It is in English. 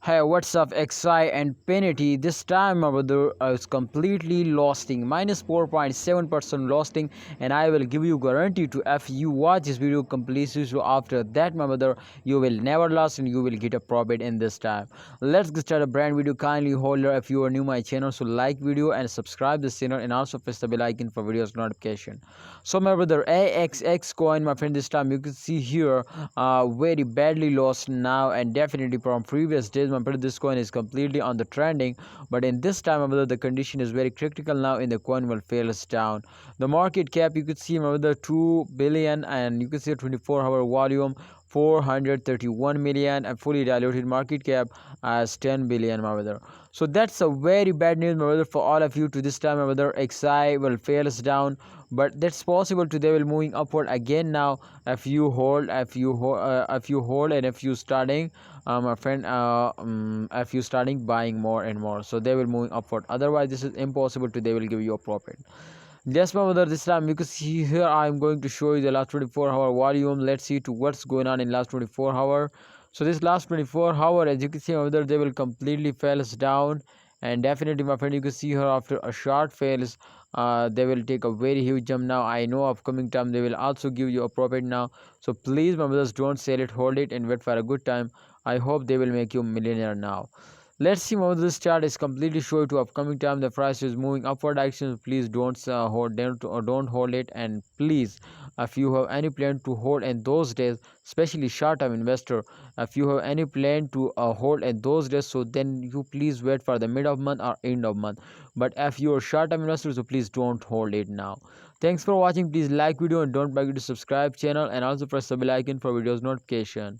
Hey, what's up, Axie and Penalty? This time, my brother, is completely losting, -4.7% losting, and I will give you guarantee to if you watch this video completely. So after that, my brother, you will never lose and you will get a profit in this time. Let's get started. Brand video. Kindly hold your if you are new my channel, so like video and subscribe this channel, and also press the bell icon for videos notification. So my brother, AXS Coin, my friend, this time you can see here, very badly lost now, and definitely from previous days, my brother, this coin is completely on the trending, but in this time, my brother, the condition is very critical now, and the coin will fail us down. The market cap, you could see, my brother, 2 billion, and you can see a 24-hour volume 431 million, and fully diluted market cap as 10 billion, my brother. So that's a very bad news, my brother, for all of you. To this time, my brother, XI will fail us down, but that's possible to they will moving upward again now. If you hold, and if you starting, my friend, if you starting buying more and more, so they will moving upward. Otherwise, this is impossible to they will give you a profit. Yes, my mother, this time you can see here I'm going to show you the last 24-hour volume. Let's see to what's going on in last 24-hour. So this last 24-hour, as you can see, my mother, they will completely fails down, and definitely, my friend, you can see here after a short fails, they will take a very huge jump now. I know upcoming time they will also give you a profit now. So please, my brothers, don't sell it, hold it, and wait for a good time. I hope they will make you a millionaire now. Let's see how this chart is completely showing to upcoming time. The price is moving upward action. Please don't hold it, and please, if you have any plan to hold in those days, especially short-term investor, if you have any plan to hold in those days, so then you please wait for the mid of month or end of month. But if you are short-term investor, so please don't hold it now. Thanks for watching. Please like video and don't forget to subscribe channel, and also press the bell icon for videos notification.